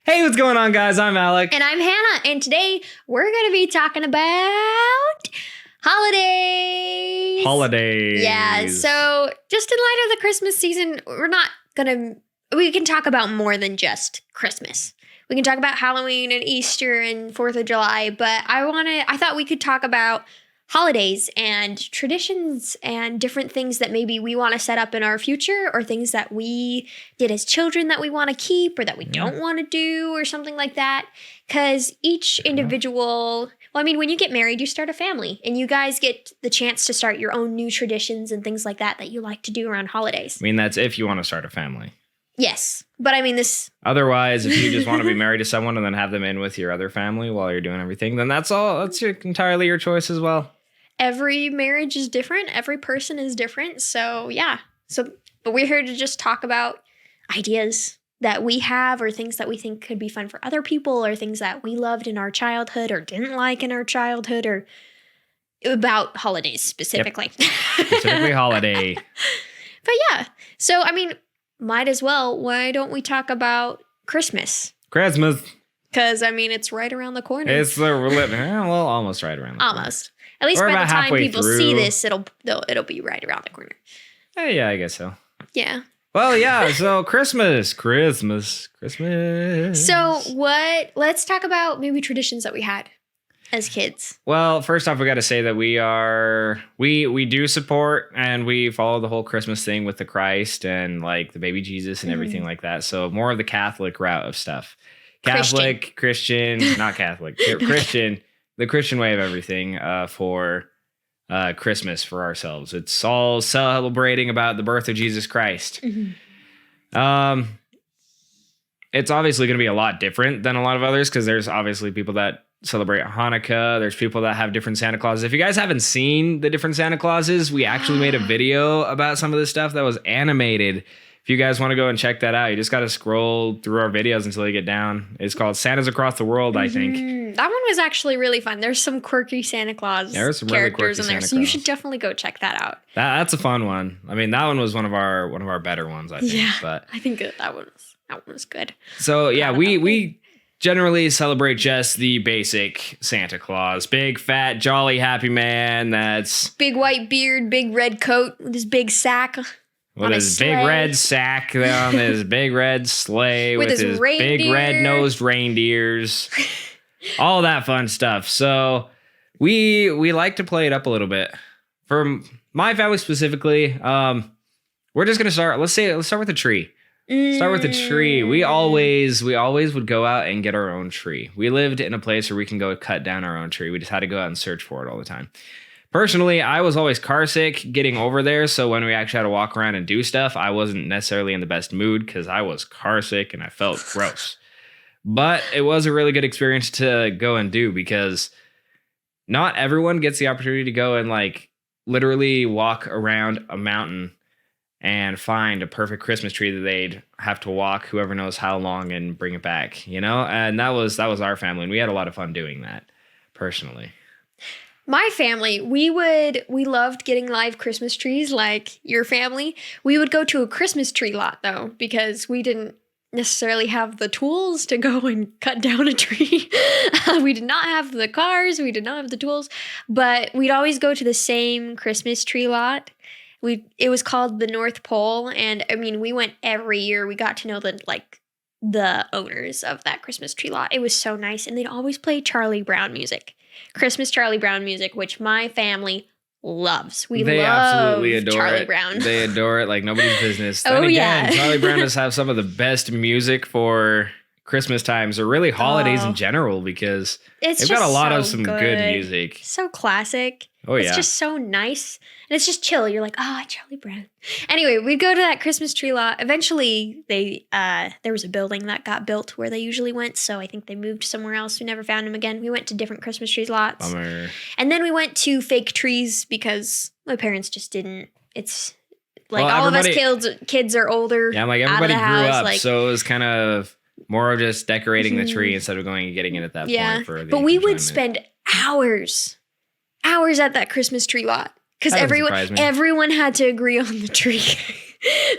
Hey, what's going on, guys? I'm Alec. And I'm Hannah, and today we're going to be talking about holidays. Holidays. Yeah, so just in light of the Christmas season, we can talk about more than just Christmas. We can talk about Halloween and Easter and 4th of July, but I thought we could talk about holidays and traditions and different things that maybe we want to set up in our future, or things that we did as children that we want to keep or that we don't want to do or something like that. Because each individual, when you get married, you start a family and you guys get the chance to start your own new traditions and things like that you like to do around holidays. I mean, that's if you want to start a family. Yes. But this... Otherwise, if you just want to be married to someone and then have them in with your other family while you're doing everything, then that's entirely your choice as well. Every marriage is different. Every person is different. So, yeah. But we're here to just talk about ideas that we have, or things that we think could be fun for other people, or things that we loved in our childhood or didn't like in our childhood, or about holidays specifically. Yep. Specifically holiday. But yeah. So, might as well. Why don't we talk about Christmas? Christmas. Because, it's right around the corner. It's almost right around the corner. Almost. At least by the time people see this, it'll be right around the corner. Yeah, I guess so. Yeah. Well, yeah, so Christmas. So let's talk about maybe traditions that we had as kids. Well, first off, we got to say that we do support and we follow the whole Christmas thing with the Christ and like the baby Jesus and everything like that. So more of the Catholic route of stuff. Christian, not Catholic, Christian, the Christian way of everything for Christmas for ourselves. It's all celebrating about the birth of Jesus Christ. Mm-hmm. It's obviously going to be a lot different than a lot of others because there's obviously people that celebrate Hanukkah. There's people that have different Santa Clauses. If you guys haven't seen the different Santa Clauses, we actually made a video about some of this stuff that was animated. If you guys want to go and check that out, you just got to scroll through our videos until you get down. It's called Santas Across the World, I think. That one was actually really fun. There's some quirky Santa Claus characters in there, so you should definitely go check that out. That's a fun one. That one was one of our better ones, I think. Yeah, but I think that one was good. So yeah, we generally celebrate just the basic Santa Claus, big fat jolly happy man. That's big white beard, big red coat with his big sack. With his big red sack on his big red sleigh with his big red-nosed reindeers, all that fun stuff. So we like to play it up a little bit. For my family specifically, we're just gonna start. Let's start with a tree. Start with the tree. We always would go out and get our own tree. We lived in a place where we can go cut down our own tree. We just had to go out and search for it all the time. Personally, I was always car sick getting over there, so when we actually had to walk around and do stuff, I wasn't necessarily in the best mood because I was car sick and I felt gross. But it was a really good experience to go and do because not everyone gets the opportunity to go and literally walk around a mountain and find a perfect Christmas tree that they'd have to walk whoever knows how long and bring it back, And that was our family, and we had a lot of fun doing that, personally. My family, we loved getting live Christmas trees like your family. We would go to a Christmas tree lot, though, because we didn't necessarily have the tools to go and cut down a tree. We did not have the cars. We did not have the tools. But we'd always go to the same Christmas tree lot. It was called the North Pole, and we went every year. We got to know the owners of that Christmas tree lot. It was so nice, and they'd always play Charlie Brown music. Christmas Charlie Brown music, which my family loves. They absolutely adore Charlie Brown. They adore it like nobody's business. Then again, Charlie Brown does have some of the best music for Christmas times, or really holidays in general, because they've got a lot of some good music. So classic. Oh, yeah. It's just so nice. And it's just chill. You're like, Charlie Brown. Anyway, we'd go to that Christmas tree lot. Eventually, there was a building that got built where they usually went. So I think they moved somewhere else. We never found them again. We went to different Christmas trees lots. Bummer. And then we went to fake trees because my parents just didn't. It's like all of us kids are older. Yeah, everybody grew up. So it was kind of more of just decorating the tree instead of going and getting it at that point. But we would spend hours at that Christmas tree lot because everyone had to agree on the tree.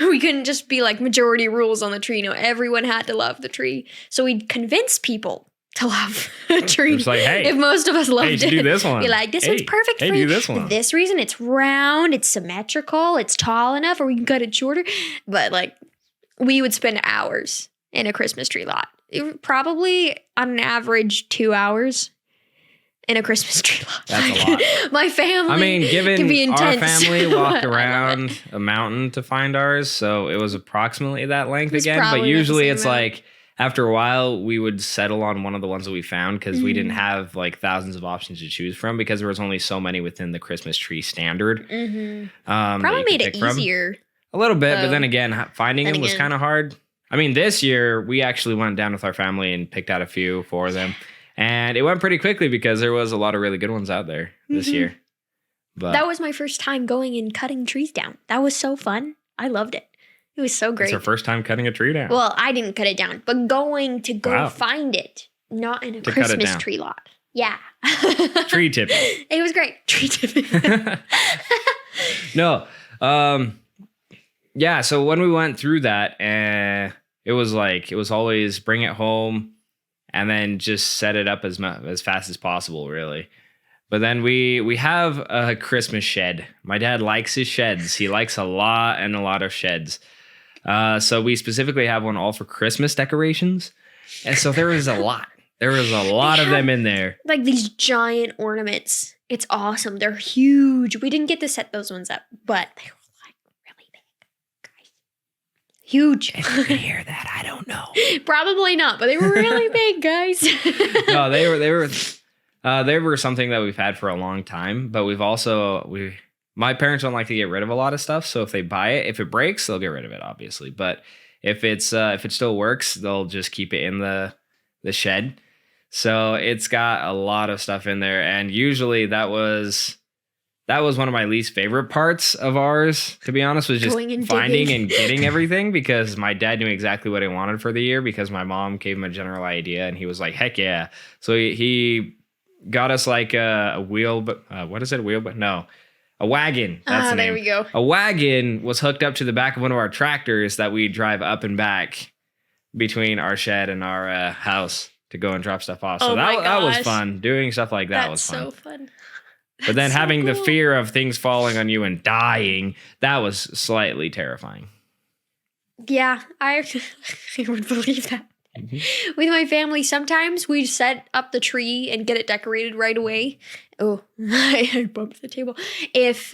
We couldn't just be like majority rules on the tree. No, everyone had to love the tree. So we'd convince people to love a tree. It's like, hey, if most of us loved it, do this one. Be like, this one's perfect for do this one. this reason. It's round, it's symmetrical, it's tall enough, or we can cut it shorter. But like, we would spend hours in a Christmas tree lot. Probably on an average 2 hours in a Christmas tree lot. That's a lot. My family. I mean, given can be intense. our family walked around a mountain to find ours, so it was approximately that length again. But usually it's like after a while we would settle on one of the ones that we found because we didn't have like thousands of options to choose from because there was only so many within the Christmas tree standard. Probably made it easier. A little bit, but then again, finding them was kind of hard. I mean, this year we actually went down with our family and picked out a few for them. And it went pretty quickly because there was a lot of really good ones out there this year. But that was my first time going and cutting trees down. That was so fun. I loved it. It was so great. It's our first time cutting a tree down. Well, I didn't cut it down, but going to find it, not in a Christmas tree lot. Yeah. Tree tipping. It was great. Tree tipping. No. Yeah, so when we went through that, it was always bring it home and then just set it up as fast as possible, really. But then we have a Christmas shed. My dad likes his sheds. He likes a lot of sheds. So we specifically have one all for Christmas decorations. And so there is a lot. There is a lot of them in there. Like these giant ornaments. It's awesome. They're huge. We didn't get to set those ones up, but they were like really big, guys. Huge. If you can hear that, I don't know. Probably not, but they were really big, guys. No, they were something that we've had for a long time, but my parents don't like to get rid of a lot of stuff. So if they buy it, if it breaks, they'll get rid of it, obviously. But if it still works, they'll just keep it in the shed. So it's got a lot of stuff in there. And usually that was one of my least favorite parts of ours, to be honest, was just finding and getting everything because my dad knew exactly what he wanted for the year because my mom gave him a general idea and he was like, heck yeah. So he got us like a wheel, but what is it? A wagon. That's the name. There we go. A wagon was hooked up to the back of one of our tractors that we drive up and back between our shed and our house to go and drop stuff off. So that was fun. Doing stuff like that was fun. That's so fun. But then having the fear of things falling on you and dying, that was slightly terrifying. Yeah, I would believe that. Mm-hmm. With my family, sometimes we set up the tree and get it decorated right away. Oh, I bumped the table. If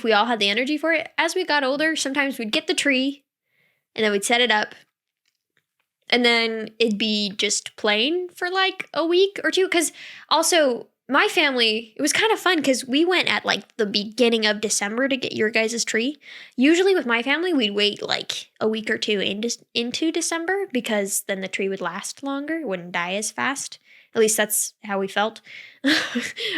we all had the energy for it, as we got older, sometimes we'd get the tree and then we'd set it up. And then it'd be just plain for like a week or two. Because also, my family, it was kind of fun because we went at like the beginning of December to get your guys' tree. Usually with my family, we'd wait like a week or two into December because then the tree would last longer. It wouldn't die as fast. At least that's how we felt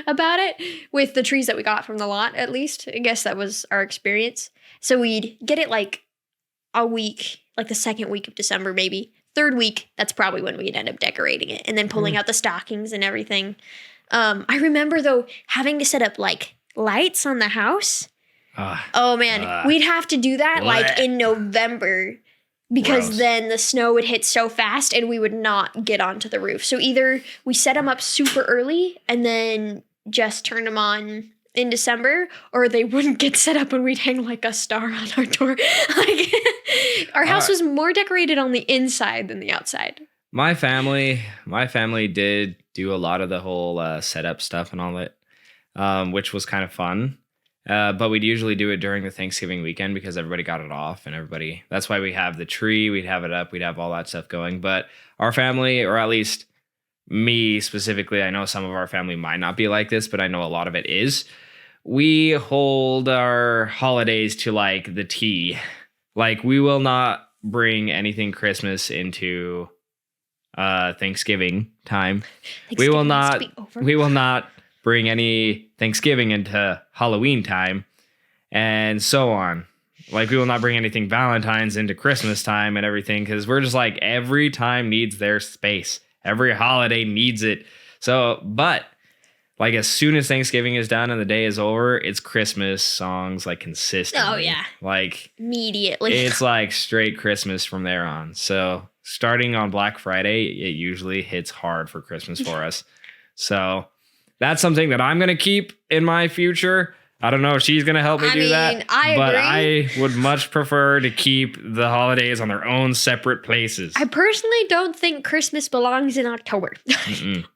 about it with the trees that we got from the lot, at least. I guess that was our experience. So we'd get it like a week, like the second week of December maybe. Third week, that's probably when we'd end up decorating it and then pulling out the stockings and everything. I remember, though, having to set up, like, lights on the house. Oh, man. We'd have to do that, like, in November because then the snow would hit so fast and we would not get onto the roof. So either we set them up super early and then just turn them on in December, or they wouldn't get set up and we'd hang, like, a star on our door. Like, our house was more decorated on the inside than the outside. My family did do a lot of the whole setup stuff and all that, which was kind of fun. But we'd usually do it during the Thanksgiving weekend because everybody got it off and that's why we have the tree, we'd have it up, we'd have all that stuff going. But our family, or at least me specifically, I know some of our family might not be like this, but I know a lot of it is. We hold our holidays to like the T. Like we will not bring anything Christmas into Thanksgiving time. We will not bring any Thanksgiving into Halloween time and so on. Like we will not bring anything Valentine's into Christmas time and everything because we're just like every time needs their space. Every holiday needs it. So, but like as soon as Thanksgiving is done and the day is over, it's Christmas songs like consistently. Oh yeah. Like immediately. It's like straight Christmas from there on. So starting on Black Friday, it usually hits hard for Christmas for us. So that's something that I'm going to keep in my future. I don't know if she's going to help me do that. But I would much prefer to keep the holidays on their own separate places. I personally don't think Christmas belongs in October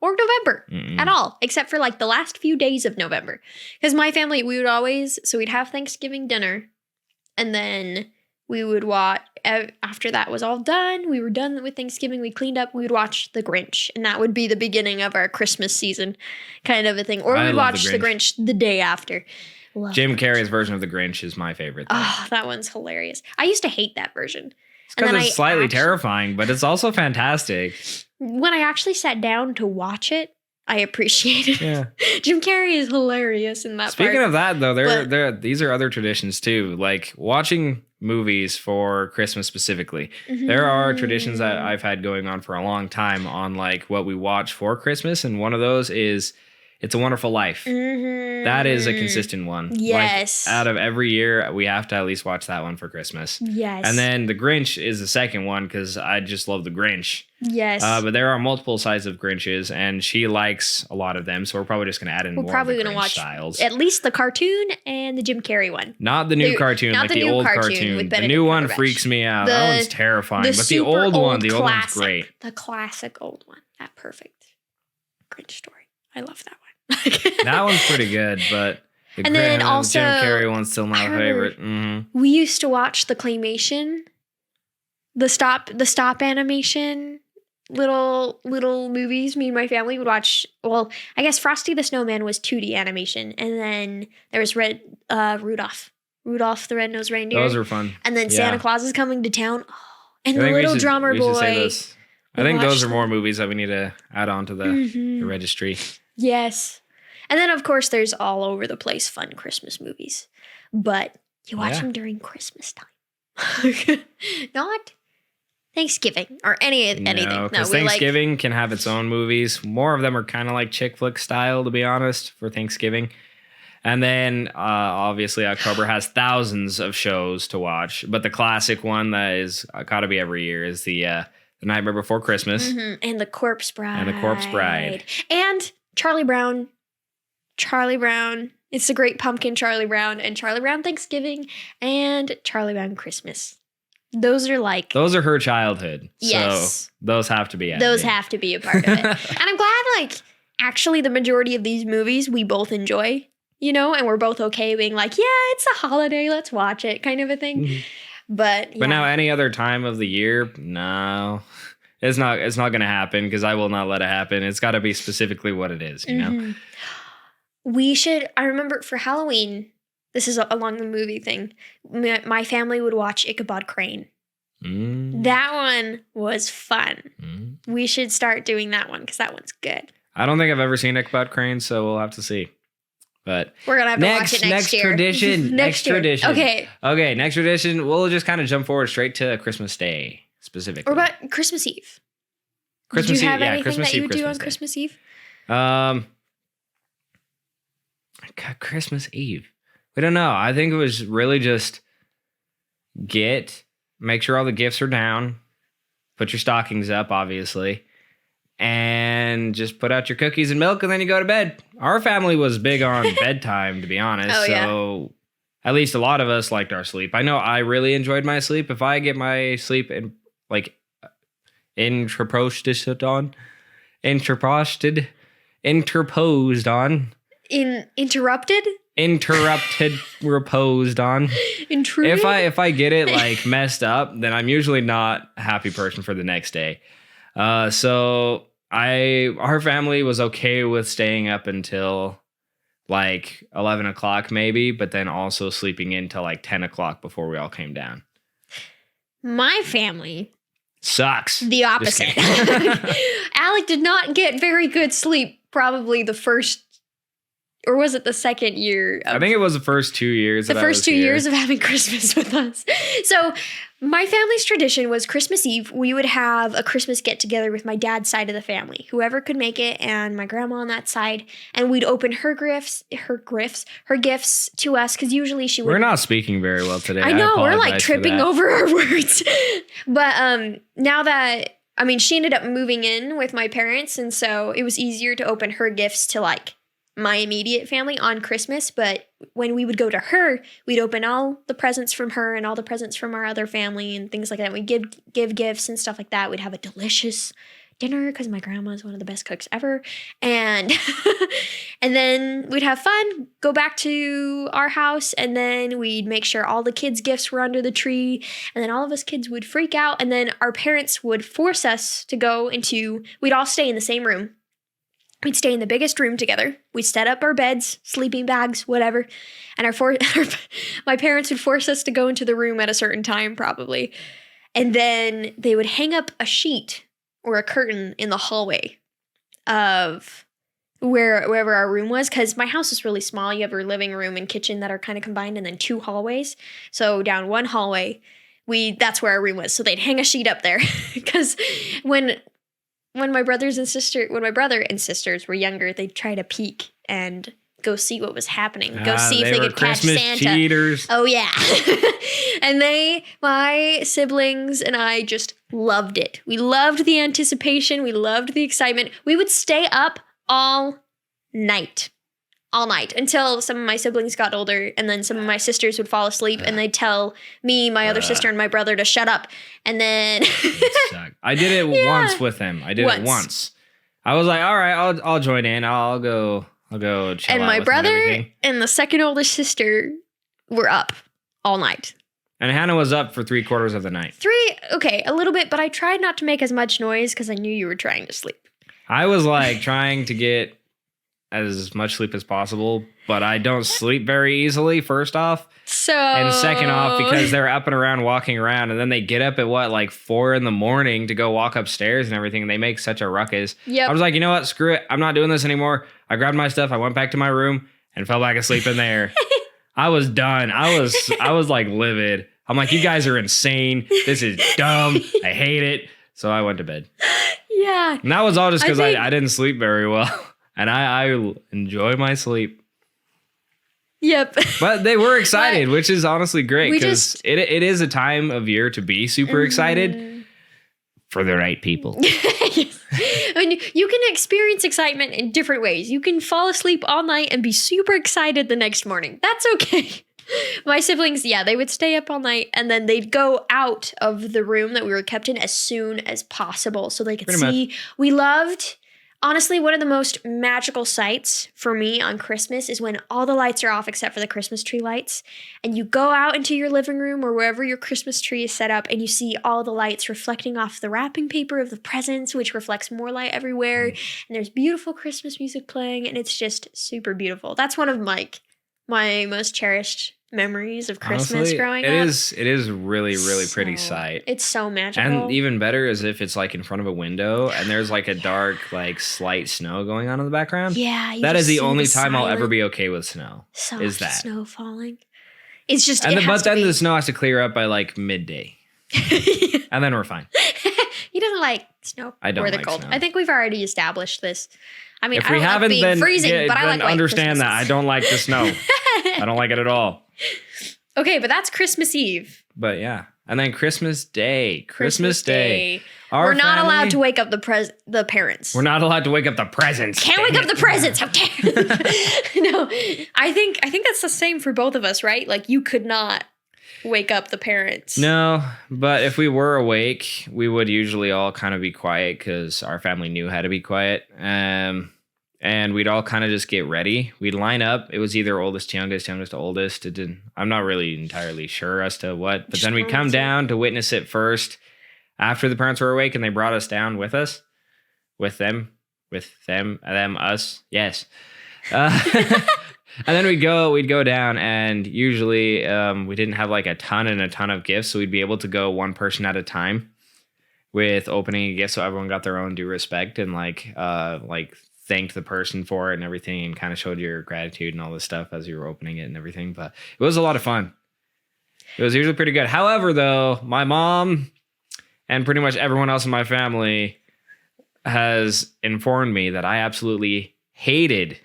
or November at all, except for like the last few days of November. Because my family, we'd have Thanksgiving dinner, and then we would watch, after that was all done, we were done with Thanksgiving, we cleaned up, we would watch The Grinch, and that would be the beginning of our Christmas season kind of a thing. Or we'd watch The Grinch the day after. Jim Carrey's version of The Grinch is my favorite thing. Oh, that one's hilarious. I used to hate that version. It's because it's slightly terrifying, but it's also fantastic. When I actually sat down to watch it, I appreciate it. Yeah. Jim Carrey is hilarious in that Speaking of that, though, these are other traditions too. Like watching movies for Christmas specifically. There are traditions that I've had going on for a long time on like what we watch for Christmas, and one of those is It's a Wonderful Life. That is a consistent one. Yes. Like, out of every year, we have to at least watch that one for Christmas. Yes. And then The Grinch is the second one because I just love The Grinch. Yes. But there are multiple sides of Grinches, and she likes a lot of them, so we're probably just going to add in more of the Grinch watch styles. At least the cartoon and the Jim Carrey one. Not the new cartoon, like the old cartoon. The new one freaks me out. That one's terrifying. But the old one's great. The classic old one. That perfect Grinch story. I love that one. That one's pretty good, but the Jim Carrey one's still my favorite. We used to watch the claymation, the stop animation, little movies. Me and my family would watch. Well, I guess Frosty the Snowman was 2D animation, and then there was Rudolph the Red-Nosed Reindeer. Those are fun. And then Santa Claus is Coming to Town. Oh, and the Little Drummer Boy. I think those are more movies that we need to add on to the registry. Yes. And then, of course, there's all over the place fun Christmas movies. But you watch them during Christmas time. Not Thanksgiving or anything. No, because Thanksgiving can have its own movies. More of them are kind of like chick flick style, to be honest, for Thanksgiving. And then, obviously, October has thousands of shows to watch. But the classic one that is got to be every year is the Nightmare Before Christmas. And The Corpse Bride. And Charlie Brown. It's the Great Pumpkin, Charlie Brown, and Charlie Brown Thanksgiving, and Charlie Brown Christmas. Those are her childhood. Yes. So those have to be added. Those have to be a part of it. And I'm glad, actually the majority of these movies we both enjoy, and we're both okay being like, yeah, it's a holiday, let's watch it, kind of a thing. But now any other time of the year, no. It's not going to happen because I will not let it happen. It's got to be specifically what it is, you know? I remember for Halloween, this is along the movie thing, my family would watch Ichabod Crane. That one was fun. We should start doing that one because that one's good. I don't think I've ever seen Ichabod Crane, so we'll have to see. But we're going to have to watch it next year. Tradition. next tradition. Okay, next tradition. We'll just kind of jump forward straight to Christmas Day. Specifically. Or about Christmas Eve. Did you have anything that you would do on Christmas Eve? Christmas Eve. We don't know. I think it was really just make sure all the gifts are down, put your stockings up, obviously, and just put out your cookies and milk, and then you go to bed. Our family was big on bedtime, to be honest. So at least a lot of us liked our sleep. I know I really enjoyed my sleep. If I get my sleep in interposed on. Interrupted, reposed on. Intruded? If I get it messed up, then I'm usually not a happy person for the next day. So our family was okay with staying up until 11 o'clock maybe, but then also sleeping in till 10 o'clock before we all came down. My family sucks. The opposite. Alec did not get very good sleep probably the first or was it the second year? I think it was the first 2 years. The first 2 years of having Christmas with us. So my family's tradition was Christmas Eve. We would have a Christmas get together with my dad's side of the family, whoever could make it, and my grandma on that side. And we'd open her gifts to us, because usually she would. We're not speaking very well today. I know, we're like tripping over our words. But now that, I mean, she ended up moving in with my parents, and so it was easier to open her gifts to like my immediate family on Christmas. But when we would go to her, we'd open all the presents from her and all the presents from our other family and things like that. We'd give gifts and stuff like that. We'd have a delicious dinner because my grandma is one of the best cooks ever. And and then we'd have fun, go back to our house, and then we'd make sure all the kids' gifts were under the tree. And then all of us kids would freak out. And then our parents would force us to go into, we'd all stay in the same room. We'd stay in the biggest room together. We'd set up our beds, sleeping bags, whatever. And my parents would force us to go into the room at a certain time, probably. And then they would hang up a sheet or a curtain in the hallway of wherever our room was. Because my house is really small. You have your living room and kitchen that are kind of combined, and then 2 hallways. So down one hallway, that's where our room was. So they'd hang a sheet up there. Because when my brother and sisters were younger, they'd try to peek and go see what was happening. Go see if they could catch Santa. Cheaters. Oh, yeah. And my siblings and I just loved it. We loved the anticipation. We loved the excitement. We would stay up all night until some of my siblings got older, and then some of my sisters would fall asleep, and they'd tell me, my other sister, and my brother to shut up. And then I did it once with him. I did it once. I was like, all right, I'll join in. I'll go chill and out my with brother and the second oldest sister were up all night. And Hannah was up for 3/4 of the night. A little bit, but I tried not to make as much noise because I knew you were trying to sleep. I was like trying to get as much sleep as possible, but I don't sleep very easily, first off. And second off, because they're up and around walking around, and then they get up at 4 a.m. to go walk upstairs and everything, and they make such a ruckus. Yep. I was like, you know what? Screw it. I'm not doing this anymore. I grabbed my stuff. I went back to my room and fell back asleep in there. I was done. I was like livid. I'm like, you guys are insane. This is dumb. I hate it. So I went to bed. Yeah. And that was all just because I didn't sleep very well. And I enjoy my sleep. Yep. But they were excited, which is honestly great, because it is a time of year to be super excited for the right people. Yes. I mean, you can experience excitement in different ways. You can fall asleep all night and be super excited the next morning. That's okay. My siblings, they would stay up all night, and then they'd go out of the room that we were kept in as soon as possible so they could see. We loved... Honestly, one of the most magical sights for me on Christmas is when all the lights are off except for the Christmas tree lights, and you go out into your living room or wherever your Christmas tree is set up, and you see all the lights reflecting off the wrapping paper of the presents, which reflects more light everywhere, and there's beautiful Christmas music playing, and it's just super beautiful. That's one of my most cherished memories of Christmas growing up. It is really, really pretty sight. It's so magical. And even better is if it's in front of a window and there's a dark, slight snow going on in the background. Yeah. That is the only time I'll ever be okay with snow. Is that snow falling. It's just, but then the snow has to clear up by midday. And then we're fine. He doesn't like snow or the cold. Snow. I think we've already established this. I mean, if we haven't, then freezing, but I like understand Christmases. that. I don't like the snow. I don't like it at all. Okay, but that's Christmas Eve. But yeah. And then Christmas Day. Christmas Day. We're not allowed to wake up the parents. We're not allowed to wake up the presents. Can't wake up the presents. How dare you? No. I think that's the same for both of us, right? You could not wake up the parents. No, but if we were awake, we would usually all kind of be quiet because our family knew how to be quiet. And we'd all kind of just get ready. We'd line up. It was either oldest to youngest, youngest to oldest. I'm not really entirely sure as to what. But then we'd come down to witness it first after the parents were awake, and they brought us down with us. With them, us. Yes. And then we'd go down, and usually we didn't have a ton of gifts, so we'd be able to go one person at a time with opening a gift, so everyone got their own due respect, and thanked the person for it and everything and kind of showed your gratitude and all this stuff as you were opening it and everything. But it was a lot of fun. It was usually pretty good. However, though, my mom and pretty much everyone else in my family has informed me that I absolutely hated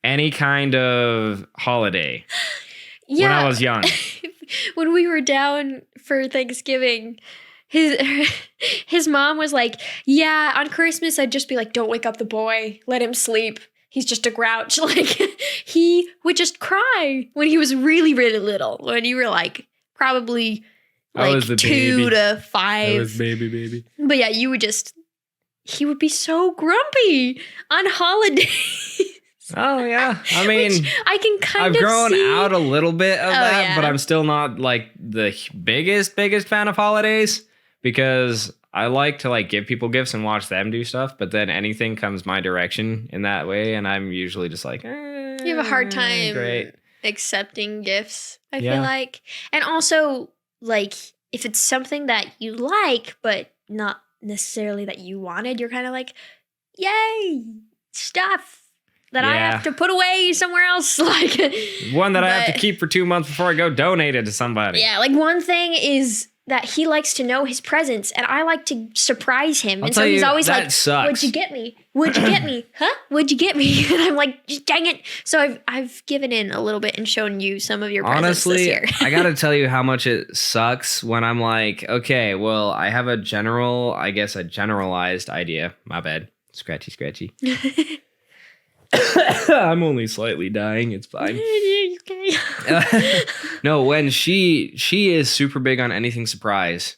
any kind of holiday when I was young. When we were down for Thanksgiving, his mom was like, yeah, on Christmas, I'd just be like, don't wake up the boy. Let him sleep. He's just a grouch. Like, he would just cry when he was really, really little. When you were like, probably like 2 to 5. I was baby. But yeah, he would be so grumpy on holidays. Oh, yeah. I mean, I can kind I've of grown see. out a little bit of that, yeah. but I'm still not like the biggest fan of holidays because I like to like give people gifts and watch them do stuff. But then anything comes my direction in that way. And I'm usually just like, you have a hard time accepting gifts, I feel like. And also, like, if it's something that you like, but not necessarily that you wanted, you're kind of like, yay, stuff that I have to put away somewhere else. Like one that I have to keep for 2 months before I go donate it to somebody. Yeah, like one thing is that he likes to know his presents and I like to surprise him. And so he's always like, sucks. What'd you get me? What'd you get me? Huh? What'd you get me? And I'm like, dang it. So I've given in a little bit and shown you some of your presents this year. I got to tell you how much it sucks when I'm like, okay, well, I have a generalized idea. My bad. Scratchy. I'm only slightly dying. It's fine. No, when she is super big on anything surprise.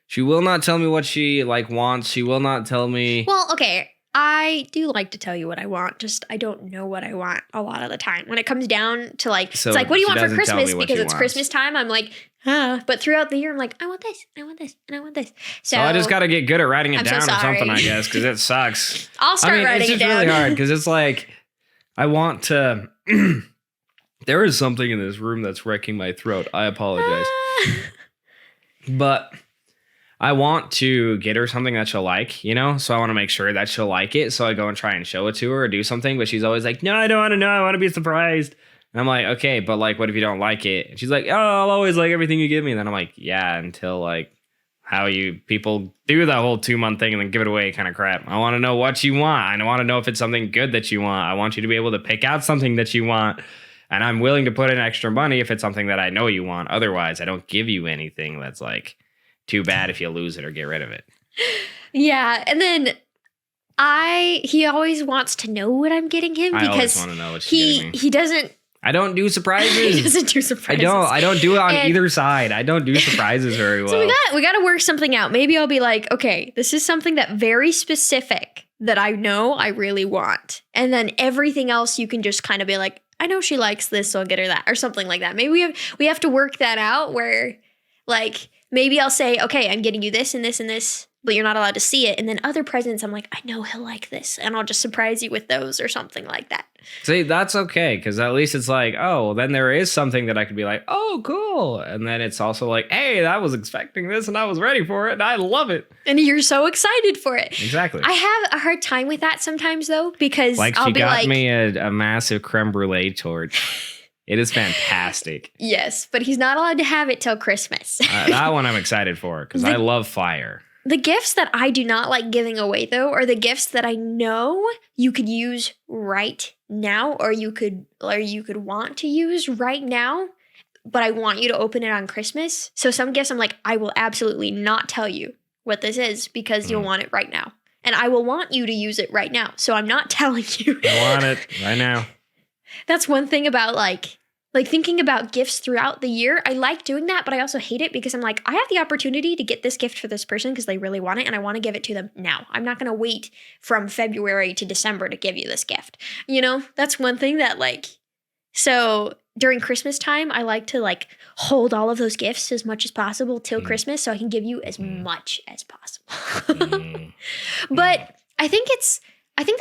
She will not tell me what she like wants. She will not tell me. Well, okay. I do like to tell you what I want. Just I don't know what I want a lot of the time. When it comes down to like, it's like, what do you want for Christmas? Because it's Christmas time. I'm like, but throughout the year, I'm like, I want this, and I want this, and I want this. So I just got to get good at writing it down or something, I guess, because it sucks. I'll start writing it down. It's really hard because it's like, I want to. There is something in this room that's wrecking my throat. I apologize. But I want to get her something that she'll like, you know? So I want to make sure that she'll like it. So I go and try and show it to her or do something. But she's always like, no, I don't want to know. I want to be surprised. And I'm like, okay, but like, what if you don't like it? And she's like, oh, I'll always like everything you give me. And then I'm like, yeah, until like how you people do that whole 2-month thing and then give it away kind of crap. I want to know what you want. I want to know if it's something good that you want. I want you to be able to pick out something that you want. And I'm willing to put in extra money if it's something that I know you want. Otherwise, I don't give you anything that's like too bad if you lose it or get rid of it. Yeah. And then he always wants to know what I'm getting him because I always want to know what she's getting me. He doesn't. I don't do surprises. He doesn't do surprises. I don't do it on either side. I don't do surprises very well. So we got to work something out. Maybe I'll be like, okay, this is something that very specific that I know I really want. And then everything else you can just kind of be like, I know she likes this, so I'll get her that or something like that. Maybe we have to work that out where like maybe I'll say, okay, I'm getting you this and this and this, but you're not allowed to see it. And then other presents, I'm like, I know he'll like this and I'll just surprise you with those or something like that. See, that's okay. Cause at least it's like, oh, then there is something that I could be like, oh, cool. And then it's also like, hey, I was expecting this and I was ready for it and I love it. And you're so excited for it. Exactly. I have a hard time with that sometimes though, because like I'll she be got like, me a massive creme brulee torch. It is fantastic. Yes, but he's not allowed to have it till Christmas. That one I'm excited for because I love fire. The gifts that I do not like giving away, though, are the gifts that I know you could use right now, or you could want to use right now, but I want you to open it on Christmas. So some gifts I'm like, I will absolutely not tell you what this is because you'll want it right now. And I will want you to use it right now. So I'm not telling you. I want it right now. That's one thing about like thinking about gifts throughout the year. I like doing that, but I also hate it because I'm like, I have the opportunity to get this gift for this person because they really want it and I want to give it to them now. I'm not going to wait from February to December to give you this gift. You know, that's one thing that like, so during Christmas time, I like to like hold all of those gifts as much as possible till Christmas so I can give you as much as possible. But I think that's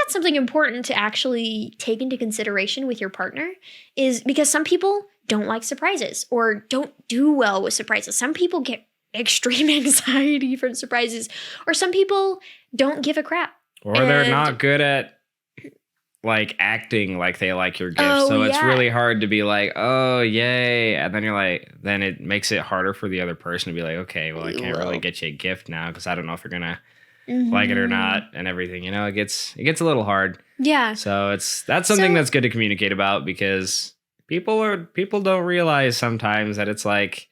something important to actually take into consideration with your partner is because some people don't like surprises or don't do well with surprises. Some people get extreme anxiety from surprises or some people don't give a crap. Or they're not good at like acting like they like your gift. So it's really hard to be like, oh, yay. And then you're like, then it makes it harder for the other person to be like, okay, well, I can't really get you a gift now because I don't know if you're going to like it or not and everything. You know, it gets a little hard. Yeah. So that's something that's good to communicate about because people don't realize sometimes that it's like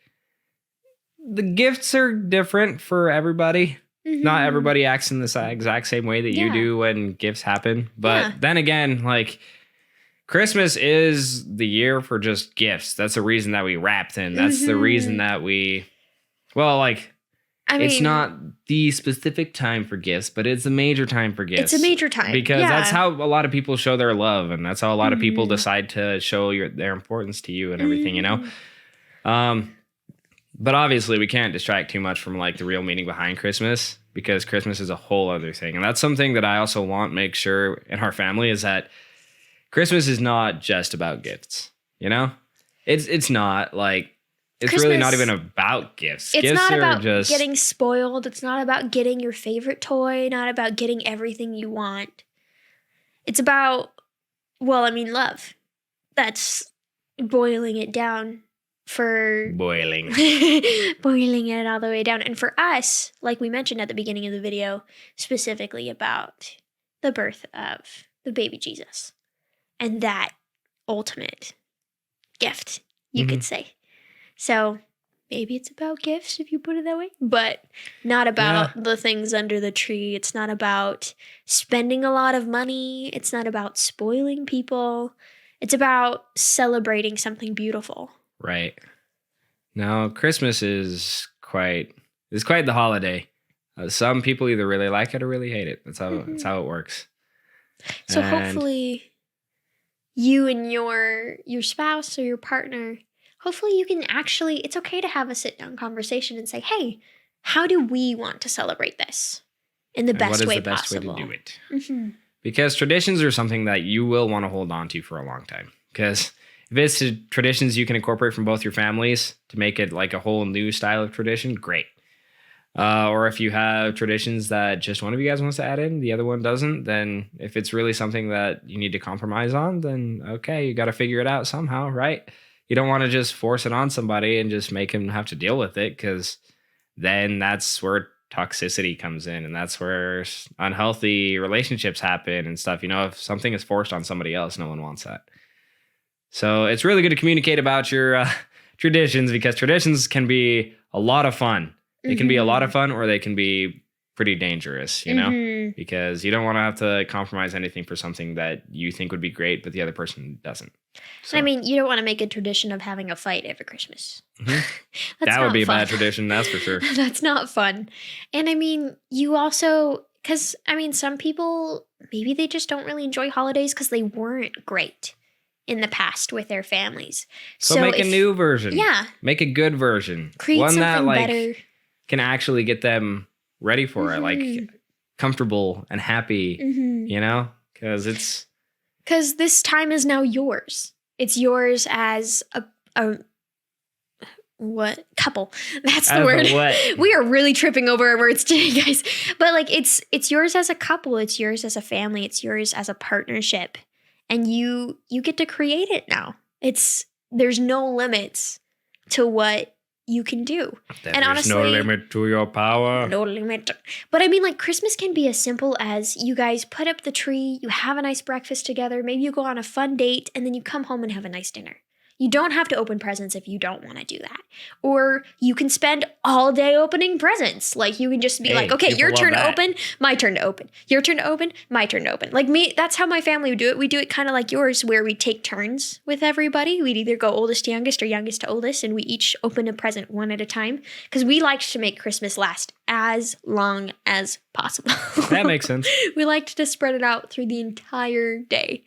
the gifts are different for everybody. Not everybody acts in the exact same way that you do when gifts happen. But then again, like Christmas is the year for just gifts. That's the reason that we wrap them. That's the reason that it's not the specific time for gifts, but it's a major time for gifts. It's a major time. Because that's how a lot of people show their love. And that's how a lot of people decide to show their importance to you and everything, you know? But obviously, we can't distract too much from like the real meaning behind Christmas because Christmas is a whole other thing. And that's something that I also want to make sure in our family is that Christmas is not just about gifts, you know? It's not like, it's Christmas, really not even about gifts. It's gifts not about getting spoiled. It's not about getting your favorite toy, not about getting everything you want. It's about, love. That's boiling it down. Boiling it all the way down. And for us, like we mentioned at the beginning of the video, specifically about the birth of the baby Jesus and that ultimate gift, you could say. So maybe it's about gifts if you put it that way, but not about the things under the tree. It's not about spending a lot of money. It's not about spoiling people. It's about celebrating something beautiful. Right. Now, Christmas is quite the holiday. Some people either really like it or really hate it. That's how it works. So hopefully you and your spouse or your partner, hopefully you can actually, it's okay to have a sit-down conversation and say, hey, how do we want to celebrate this in the best way possible? What is the best way to do it? Because traditions are something that you will want to hold on to for a long time. Because if it's traditions you can incorporate from both your families to make it like a whole new style of tradition, great. Or if you have traditions that just one of you guys wants to add in, the other one doesn't, then if it's really something that you need to compromise on, then okay, you got to figure it out somehow, right? You don't want to just force it on somebody and just make them have to deal with it because then that's where toxicity comes in and that's where unhealthy relationships happen and stuff. You know, if something is forced on somebody else, no one wants that. So it's really good to communicate about your traditions because traditions can be a lot of fun. It can be a lot of fun or they can be pretty dangerous, you know, because you don't want to have to compromise anything for something that you think would be great, but the other person doesn't. So. I mean, you don't want to make a tradition of having a fight every Christmas. That would be a bad tradition, that's for sure. That's not fun. And I mean, you also, because I mean, some people, maybe they just don't really enjoy holidays because they weren't great in the past with their families. So make a new version. Yeah. Make a good version. Create one something that better. Can actually get them ready for it, like comfortable and happy, you know? Because this time is now yours. It's yours as a what couple? That's the word. We are really tripping over our words today, guys. But like it's yours as a couple. It's yours as a family. It's yours as a partnership. And you get to create it now. There's no limits to what you can do. There's honestly, no limit to your power. No limit. But I mean, like, Christmas can be as simple as you guys put up the tree, you have a nice breakfast together, maybe you go on a fun date, and then you come home and have a nice dinner. You don't have to open presents if you don't want to do that. Or you can spend all day opening presents. Like, you can just be like, okay, your turn to open, my turn to open. Your turn to open, my turn to open. Like me, that's how my family would do it. We do it kind of like yours, where we take turns with everybody. We'd either go oldest to youngest or youngest to oldest, and we each open a present one at a time. Because we liked to make Christmas last as long as possible. That makes sense. We liked to spread it out through the entire day.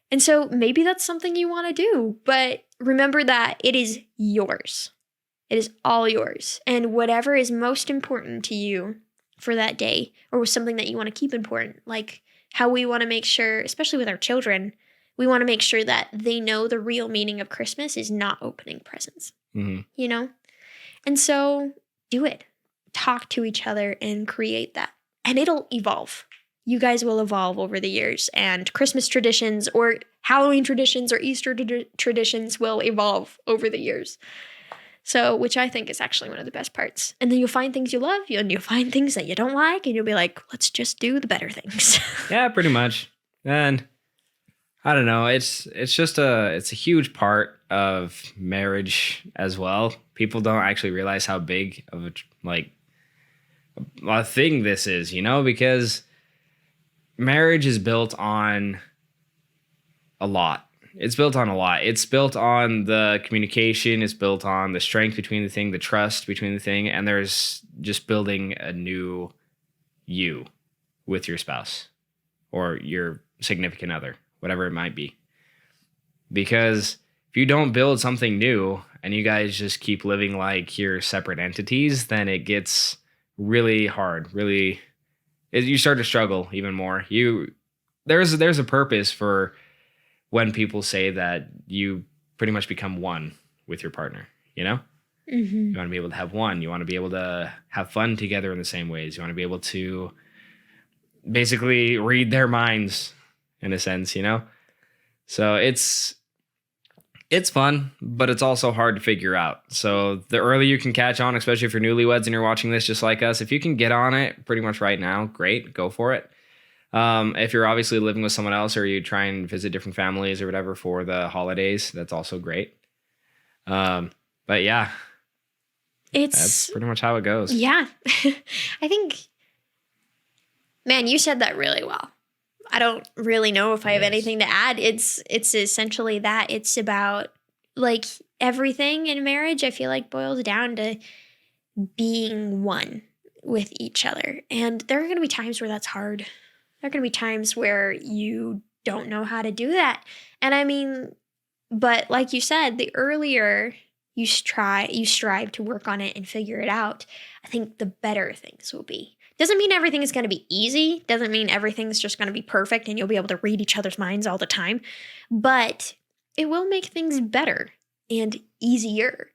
And so maybe that's something you want to do, but remember that it is yours. It is all yours. And whatever is most important to you for that day, or something that you want to keep important, like how we want to make sure, especially with our children, we want to make sure that they know the real meaning of Christmas is not opening presents, you know? And so do it. Talk to each other and create that. And it'll evolve. you guys will evolve over the years, and Christmas traditions or Halloween traditions or Easter traditions will evolve over the years. So, which I think is actually one of the best parts. And then you'll find things you love, and you'll find things that you don't like, and you'll be like, let's just do the better things. Yeah, pretty much. And I don't know, it's a huge part of marriage as well. People don't actually realize how big of a thing this is, because marriage is built on a lot. It's built on a lot. It's built on the communication. It's built on the strength between the thing, the trust between the thing, and there's just building a new you with your spouse or your significant other, whatever it might be. Because if you don't build something new and you guys just keep living like you're separate entities, then it gets really hard. You start to struggle even more. There's a purpose for when people say that you pretty much become one with your partner, Mm-hmm. You want to be able to have one. You want to be able to have fun together in the same ways. You want to be able to basically read their minds in a sense, So it's fun, but it's also hard to figure out. So the earlier you can catch on, especially if you're newlyweds and you're watching this just like us, if you can get on it pretty much right now, great, go for it. If you're obviously living with someone else or you try and visit different families or whatever for the holidays, that's also great. But yeah, that's pretty much how it goes. Yeah. I think, man, you said that really well. I don't really know if I have anything to add. It's essentially that. It's about everything in marriage, I feel like boils down to being one with each other. And there are going to be times where that's hard. There are going to be times where you don't know how to do that. And but like you said, the earlier you strive to work on it and figure it out, I think the better things will be. Doesn't mean everything is going to be easy. Doesn't mean everything's just going to be perfect and you'll be able to read each other's minds all the time. But it will make things better and easier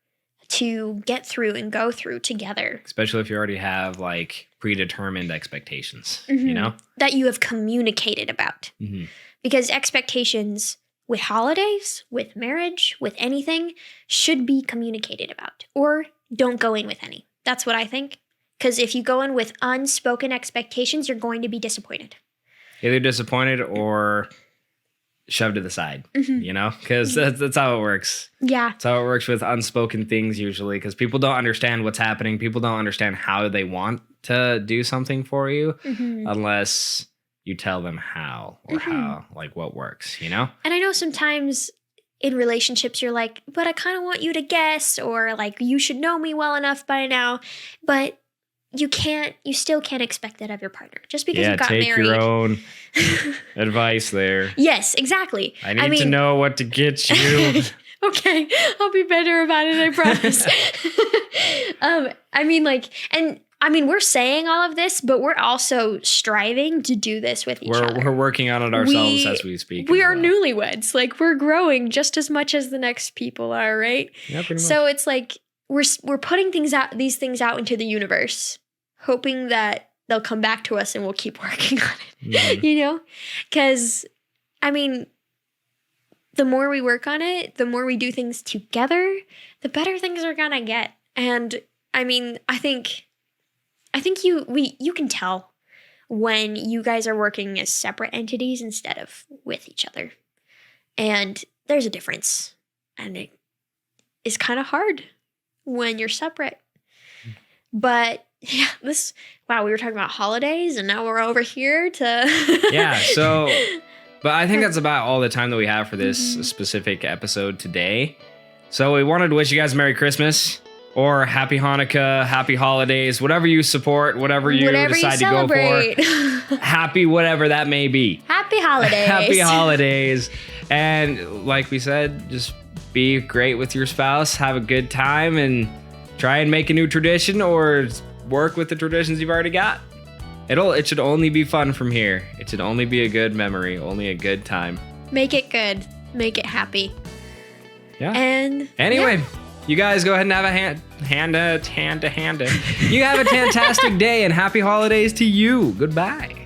to get through and go through together. Especially if you already have predetermined expectations, that you have communicated about. Mm-hmm. Because expectations with holidays, with marriage, with anything should be communicated about, or don't go in with any. That's what I think. Because if you go in with unspoken expectations, you're going to be disappointed. Either disappointed or shoved to the side, because that's how it works. Yeah. That's how it works with unspoken things usually, because people don't understand what's happening. People don't understand how they want to do something for you unless you tell them how or how, what works, And I know sometimes in relationships you're like, but I kind of want you to guess, or you should know me well enough by now. But you still can't expect that of your partner just because you got married. Yeah, take your own advice there. Yes, exactly. I need to know what to get you. Okay, I'll be better about it, I promise. We're saying all of this, but we're also striving to do this with each other. We're working on it ourselves as we speak. We are newlyweds. We're growing just as much as the next people are, right? Yeah, pretty much. So it's we're putting these things out into the universe, hoping that they'll come back to us and we'll keep working on it, Because, the more we work on it, the more we do things together, the better things are gonna get. And, I think you can tell when you guys are working as separate entities instead of with each other. And there's a difference. And it is kind of hard when you're separate. But yeah, we were talking about holidays and now we're over here to Yeah, so but I think that's about all the time that we have for this specific episode today. So we wanted to wish you guys a Merry Christmas or Happy Hanukkah, Happy Holidays, whatever you support, whatever you decide to go for. Happy whatever that may be. Happy holidays. Happy holidays. And like we said, just be great with your spouse, have a good time, and try and make a new tradition or work with the traditions you've already got. It should only be fun from here. It should only be a good memory, only a good time. Make it good. Make it happy. Yeah. And anyway, you guys go ahead and have a You have a fantastic day and happy holidays to you. Goodbye.